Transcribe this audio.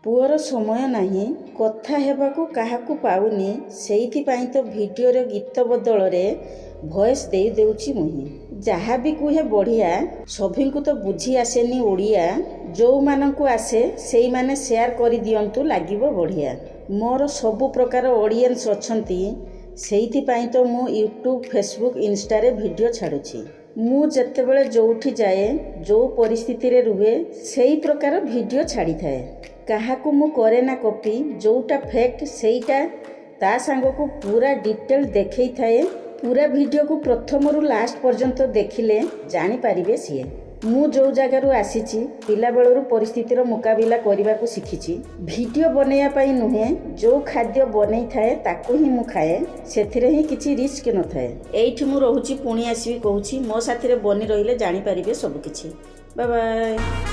Poor समय नाही कथा हेबाकू काहाकू पाउनी सेइथिपाई तो भिडियोर गीत बदल रे भॉइस दे देउची मुही जहाँ भी कुहे बढ़िया सभी को तो बुझी आसेनी ओडिया जो मानकू आसे सेई माने शेयर करि दियंतु लागिबो बढ़िया। मोर सबु प्रकार ऑडियंस अछंती सेइथिपाई तो मु यूट्यूब फेसबुक इंस्टा रे वीडियो छाड़ुची। मु जेतेबेले जोउठी जाए जो परिस्थिति रे रुहे सेई प्रकार वीडियो छाड़ी थाए। काहाकू मु करे ना कॉपी जोटा फैक्ट सेईटा ता सांग को पूरा डिटेल देखई थाए। पूरा वीडियो को प्रथम रु लास्ट पर्यंत देखिले जानी पारिबे सीए मु जो जगारू आसीची पिला बेलरू परिस्थितिर मुकाबिला करने को शिखिची। वीडियो बनैया पाई नुहे जो खाद्य बनै थाए ताकू ही मु खाए सेथिरे ही किछि रिस्क न थाए। एइठी मु रहूची पुणी आसीबी कहूची मो साथी रे बनी रहिले जानी पारिबे सब किछि। Bye bye.